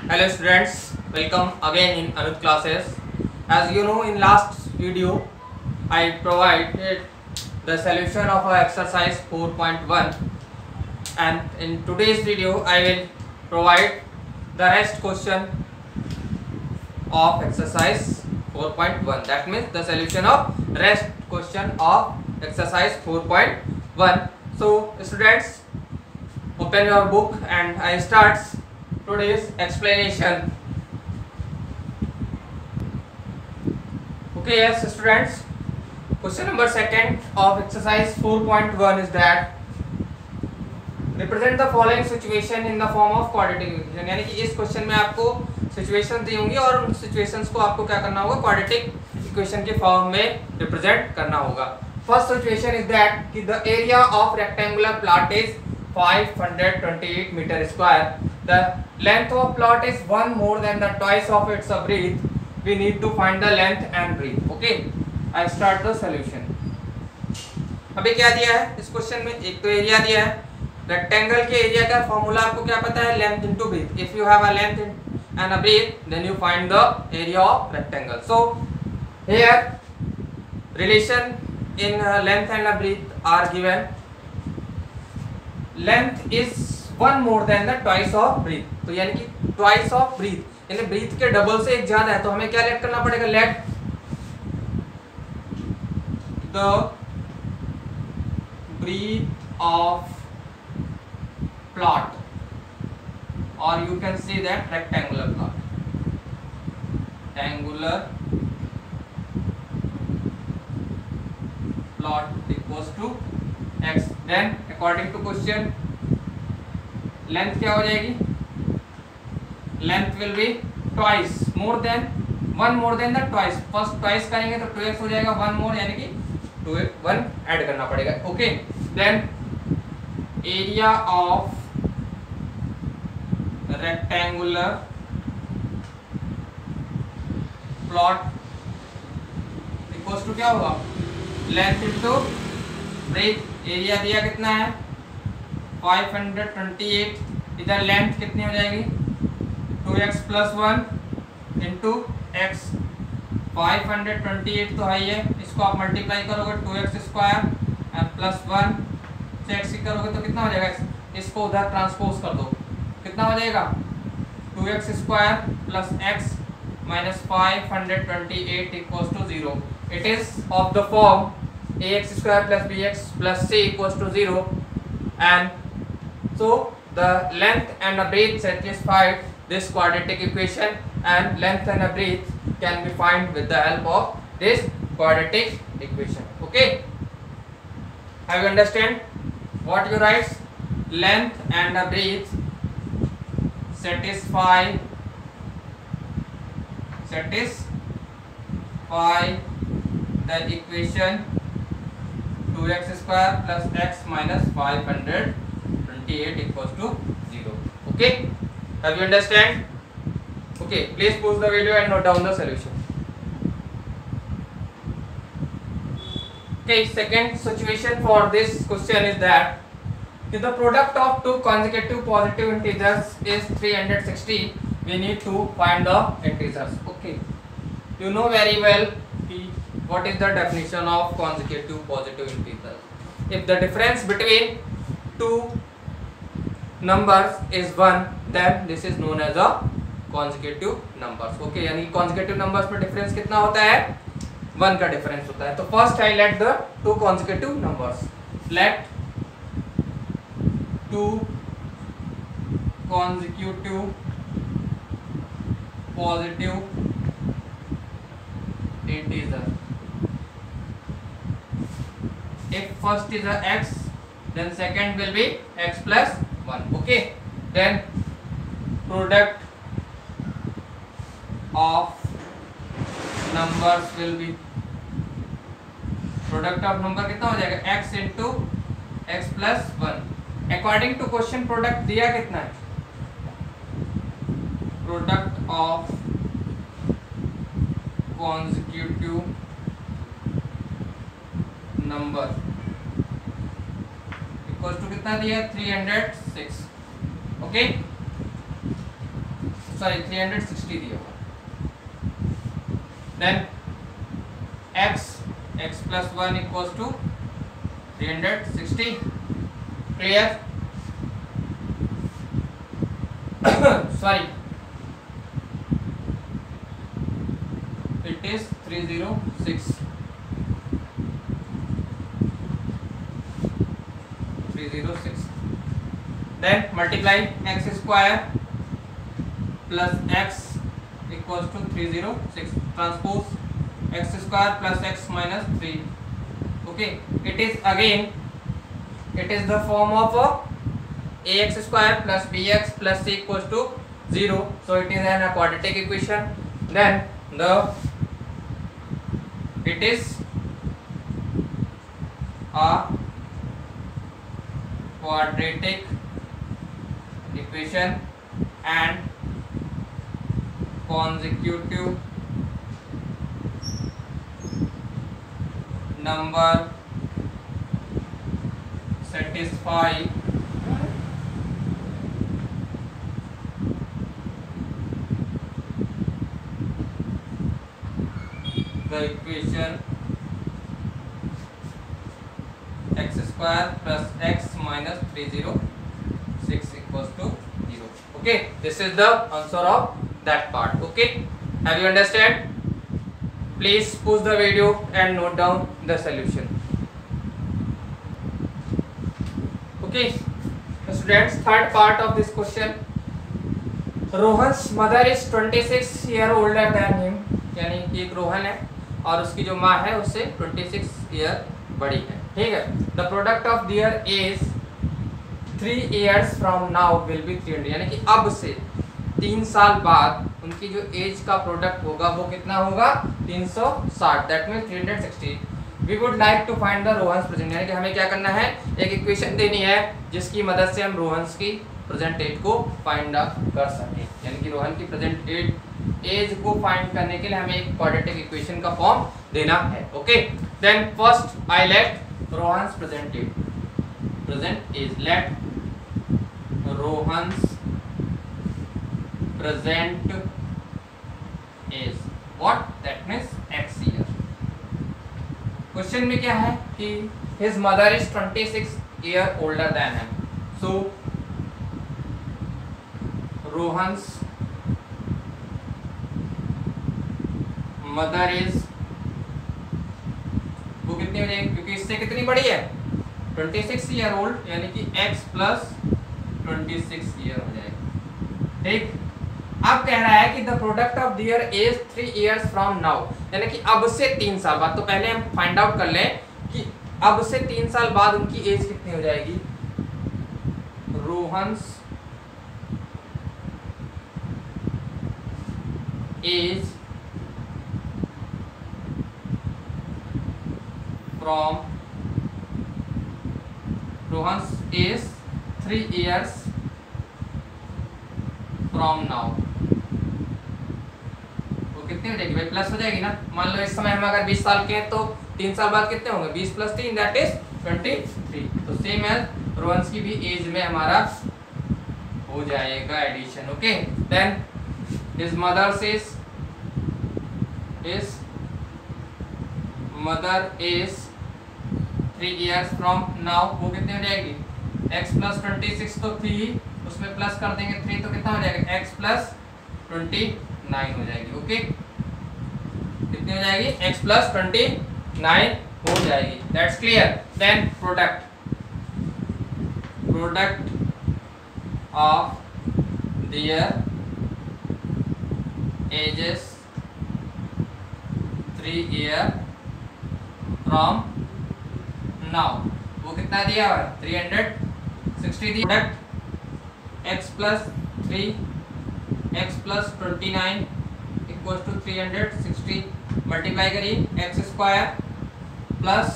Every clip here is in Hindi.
Hello students, welcome again in Anuj classes. As you know, in last video I provided the solution of our exercise 4.1, and in today's video I will provide the rest question of exercise 4.1. That means the solution of rest question of exercise 4.1. So students, open your book and I start today's explanation. Okay, yes students, question number second of exercise 4.1 is that represent the following situation in the form of quadratic equation. यानी कि इस क्वेश्चन में आपको सिचुएशन दी होंगी और उन सिचुएशंस को आपको क्या करना होगा, क्वाड्रेटिक इक्वेशन के फॉर्म में रिप्रेजेंट करना होगा. फर्स्ट सिचुएशन इज दैट कि the area of rectangular plot is 528 metre square. The length of plot is one more than the twice of its breadth. We need to find the length and breadth. Okay, I start the solution. अभी क्या दिया है इस क्वेश्चन में, एक तो एरिया दिया है. रेक्टेंगल के एरिया का फॉर्मूला आपको क्या पता है, length into breadth. If you have a length and a breadth then you find the area of rectangle. So here relation in length and a breadth are given. Length is one more than the twice of breadth. तो यानी कि ट्वाइस ऑफ ब्रीथ यानी ब्रीथ के डबल से एक ज्यादा है, तो हमें क्या लेट करना पड़ेगा, let the breadth of plot, or you can see that rectangular plot, rectangular plot equals to x. Then according to question, length क्या हो जाएगी, length will be twice more than one more than the twice. first twice करेंगे तो 2x हो जाएगा, one more यानी कि 1 ऐड करना पड़ेगा. Okay, then area of rectangular plot equals to क्या होगा, लेंथ इनटू ब्रेथ. एरिया दिया कितना है 528. इधर लेंथ कितनी हो जाएगी 2x प्लस 1 इंटू एक्स. 528 तो है ये, इसको आप मल्टीप्लाई करोगे 2x स्क्वायर एंड प्लस 1 से x करोगे तो कितना हो जाएगा, इसको उधर ट्रांसपोज कर दो, कितना हो जाएगा 2x square plus x minus 528 equals to 0. It is of the form ax square plus bx plus c equals to 0, and so the length and the breadth satisfied this quadratic equation, and length and the breadth can be found with the help of this quadratic equation. Okay, have you understand what you write, length and the breadth satisfy the equation 2x square plus x minus 528 equals to 0. Okay, have you understand? Okay, please pause the video and note down the solution. Okay, second situation for this question is that if the product of two consecutive positive integers is 360, we need to find the integers. Okay, you know very well what is the definition of consecutive positive integers. If the difference between two numbers is 1, then this is known as a consecutive numbers. Okay, यानी consecutive numbers में difference कितना होता है, 1 का difference होता है. तो first I let the two consecutive numbers, let two consecutive positive integer. If first is a x, then second will be x plus 1. Okay, then product of numbers will be, product of number कितना हो जाएगा, x into x plus 1. According to question product दिया कितना है, product of consecutive number equal to कितना दिया, 306. ओके, सॉरी 360 दिया हुआ। Then x plus 1 equals to 360. Clear? Sorry, it is 306. 306. Then multiply x square plus x equals to 306. Transpose x square plus x minus 3. Okay, it is again, it is the form of ax square plus bx plus c equals to 0. So it is an quadratic equation. Then it is a quadratic equation and consecutive number satisfy the equation x square plus x minus 306 equals to 0. Okay, this is the answer of that part. Okay, have you understand? Please pause the video and note down the solution. Okay, students, third part of this question. Rohan's mother is 26 year older than him. यानी कि एक रोहन है और उसकी जो माँ है उससे 26 ईयर बड़ी है, ठीक है। The product of their age 3 years from now will be 300, यानी कि अब से 3 साल बाद उनकी जो एज का प्रोडक्ट होगा वो कितना होगा 360, that means 360। We would like to find the Rohan's present, यानी कि हमें क्या करना है, एक इक्वेशन देनी है जिसकी मदद से हम रोहन्स की प्रेजेंट एज को फाइंड आउट कर सकें। यानी कि रोहन की प्रेजेंट एज को फाइंड करने के लिए हमें एक क्वाड्रेटिक इक्वेशन का फॉर्म देना है। Okay, then first I let Rohan's present age, let Rohan's present is what, that means x year। Question में क्या है कि his mother is 26 year older than him, so Rohan's mother is, वो कितनी हो जाएगी, क्योंकि इससे कितनी बड़ी है 26 year old, यानी कि x plus 26 year हो जाएगी, ठीक। अब कह रहा है कि the product of their age 3 years from now, यानी कि अब से 3 साल बाद। तो पहले हम फाइंड आउट कर लें कि अब से 3 साल बाद उनकी एज कितनी हो जाएगी। Rohan's age from, Rohan's age 3 years from now, वो कितनी हो जाएगी भाई, प्लस हो जाएगी ना। मान लो इस समय हम अगर 20 साल के हैं तो 3 साल बाद कितने होंगे, 20 + 3 दैट इज 23। तो सेम एज रोहन्स की भी एज में हमारा हो जाएगा addition. Okay, then his mother is 3 years from now, वो कितनी हो जाएगी, x + 26 तो 3, उसमें प्लस कर देंगे 3 तो कितना हो जाएगा, x + 29 हो जाएगी। ओके, कितनी हो जाएगी, x + 29 हो जाएगी, that's clear. Then product of their ages 3 year from now, वो कितना दिया हुआ है 360 दिया। Product x + 3 x + 29 equals to 360, multiply करिए x स्क्वायर प्लस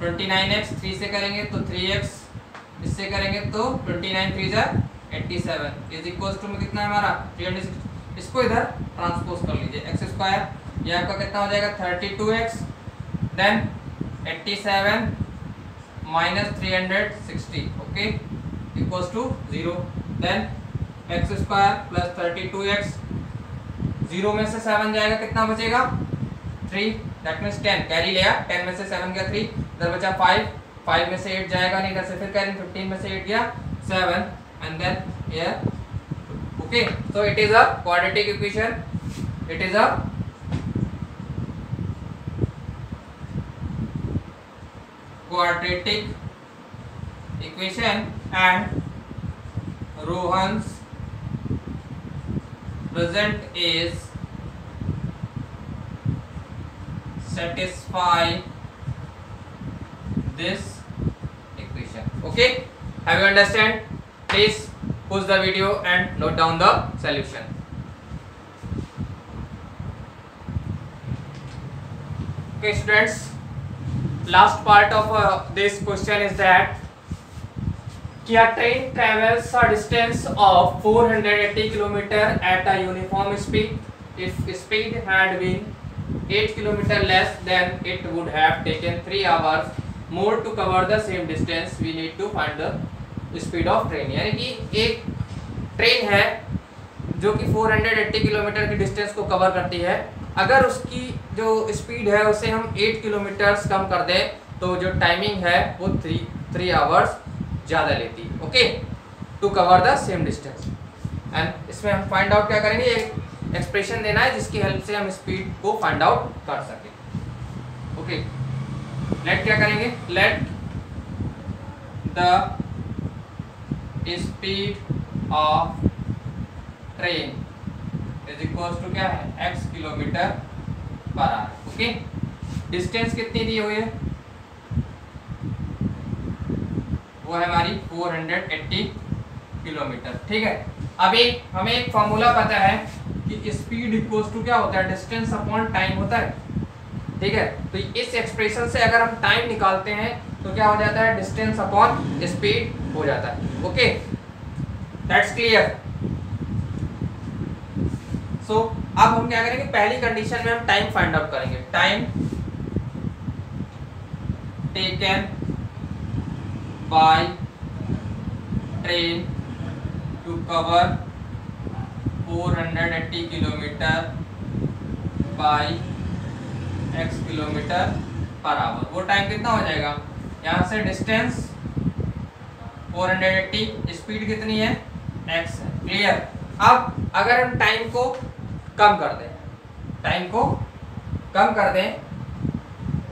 29x, 3 से करेंगे तो 3x, इससे करेंगे तो 29 3 जा 87 इज इक्वल्स टू में कितना है हमारा 360। इसको इधर ट्रांसपोज कर लीजिए, x स्क्वायर ये आपका कितना हो जाएगा 32x, then 87 - 360, okay, equals to 0। Then x square plus 32x, 0 में से 7 जाएगा, कितना बचेगा 3, दैट मीन्स 10 कैरी लिया, 10 में से 7 गया 3, इधर बचा 5, 5 में से 8 जाएगा नहीं, इधर से फिर कैरी 15 में से 8 गया 7 and then here. Okay, so it is a quadratic equation, it is a quadratic equation and Rohan's present is satisfy this equation. Okay, have you understand? Please pause the video and note down the solution. Okay students, last part of this question is that कि a train travels a distance of 480 km at a uniform speed. If speed had been 8 km less, then it would have taken 3 hours more to cover the same distance. We need to find the speed of train. यानी कि एक ट्रेन है जो कि 480 किलोमीटर की डिस्टेंस को कवर करती है, अगर उसकी जो स्पीड है उसे हम 8 किलोमीटर कम कर दें तो जो टाइमिंग है वो 3 आवर्स ज़्यादा लेती है। Okay, to cover the same distance. And इसमें हम फाइंड आउट क्या करेंगे, एक एक्सप्रेशन देना है जिसकी हेल्प से हम स्पीड को फाइंड आउट कर सकें। ओके, लेट क्या करेंगे, let the speed of train is equal to क्या है, x kilometre per hour. Okay, distance कितनी दी हुई है, वो है हमारी 480 किलोमीटर। ठीक है, अभी हमें एक फॉर्मूला पता है कि स्पीड इक्वल टू क्या होता है, डिस्टेंस अपॉन टाइम होता है। ठीक है, तो इस एक्सप्रेशन से अगर हम टाइम निकालते हैं तो क्या हो जाता है, डिस्टेंस अपॉन स्पीड हो जाता है। Okay, that's clear. सो अब हम क्या करेंगे, पहली कंडीशन में हम टाइम फाइंड आउट करेंगे, time taken by train to cover 480 kilometre by x kilometre per hour. वो टाइम कितना हो जाएगा, यहाँ से डिस्टेंस 480, स्पीड कितनी है, x है। क्लियर। अब अगर हम टाइम को कम कर दें, टाइम को कम कर दें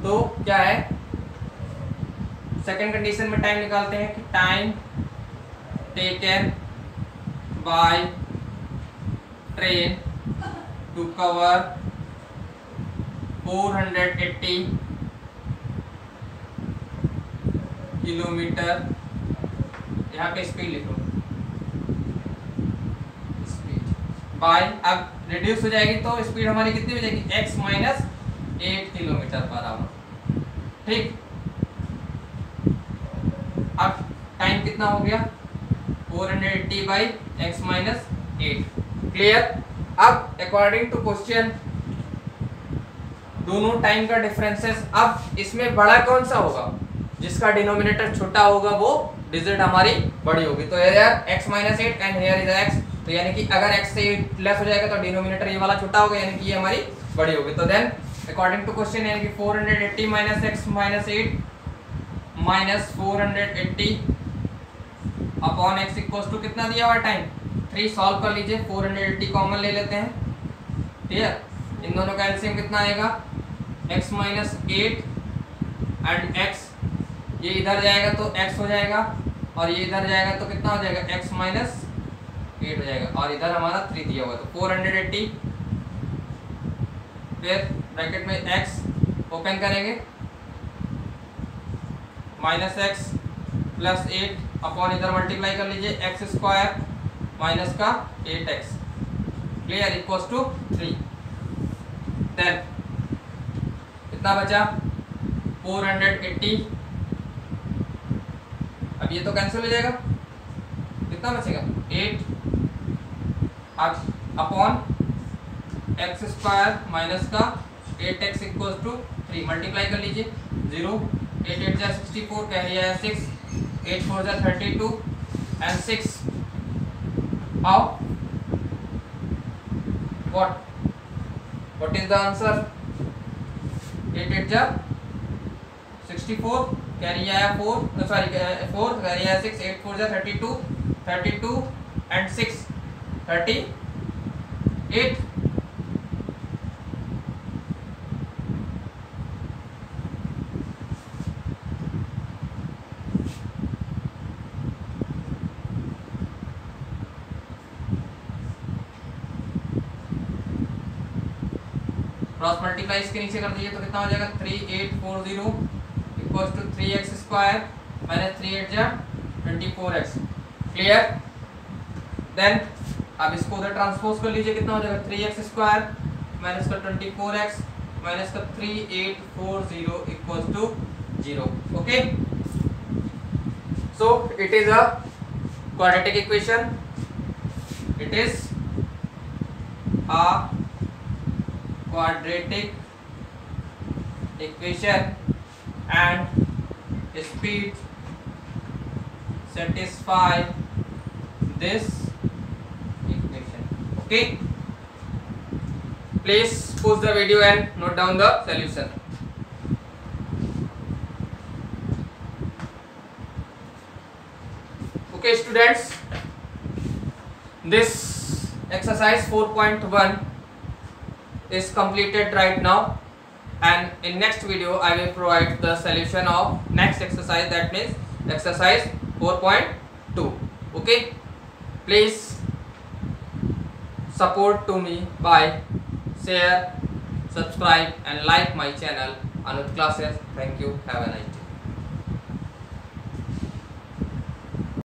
तो क्या है, सेकेंड कंडीशन में टाइम निकालते हैं कि time taken by train to cover 480 kilometre, यहाँ पे स्पीड लिखो, स्पीड बाय, अब रिड्यूस हो जाएगी तो स्पीड हमारी कितनी हो जाएगी, x minus 8 kilometre per our. ठीक, अब टाइम कितना हो गया, 480 बाई x माइनस 8। क्लियर। अब अकॉर्डिंग टू क्वेश्चन दोनों टाइम का डिफरेंसेस, अब इसमें बड़ा कौन सा होगा, जिसका डिनोमिनेटर छोटा होगा वो डिजिट हमारी बड़ी होगी। तो यार x minus 8 and here is x, तो यानी कि अगर x से लेस हो जाएगा तो डिनोमिनेटर ये वाला छोटा होगा, यानी कि ये हमारी बड़ी होगी। तो देन अकॉर्डिंग टू क्वेश्चन यानी कि 480 minus x minus 8 minus 480 upon x equals to कितना दिया हुआ टाइम 3। सॉल्व कर लीजिए, 480 कॉमन ले लेते हैं, ठीक है। इन दोनों का एलसीएम कितना आएगा, x माइनस 8 एंड x, ये इधर जाएगा तो x हो जाएगा और ये इधर जाएगा तो कितना हो जाएगा, x माइनस 8 हो जाएगा और इधर हमारा 3 दिया हुआ, तो 480 फिर ब्रैकेट में x ओपन करेंगे माइनस x प्लस 8 अपॉन इधर मल्टीप्लाई कर लीजिए x स्क्वायर माइनस का 8x, clear, equals to 3। Then कितना बचा 480, अब ये तो कैंसिल हो जाएगा, कितना बचेगा 8, अब अपॉन x स्क्वायर माइनस का 8x इक्वल्स टू 3, मल्टीप्लाई कर लीजिए 0, 8 8 जा 64, कैरी आया 6, 8 4 जा 32 and 6 How? What is the answer? 8 8 जा 64, कैरी आया 4, सॉरी 4, कैरी आया 6, 8 4 जा 32, 32 and 6 38. क्रॉस मल्टीप्लाई इसके नीचे कर दीजिए तो कितना हो जाएगा 3840 equals to 3x square minus 3 8 जा 24x. क्लियर? देन अब इसको उधर ट्रांसपोज कर लीजिए, कितना हो जाएगा 3x स्क्वायर माइनस का 24x माइनस का 3840 equals to 0. Okay, so it is a quadratic equation. It is a quadratic equation and speed satisfy this equation. Okay, please pause the video and note down the solution. Okay students, this exercise 4.1 is completed right now, and in next video I will provide the solution of next exercise, that means exercise 4.2. okay, please support to me by share, subscribe and like my channel Anuj Classes. Thank you, have a nice day.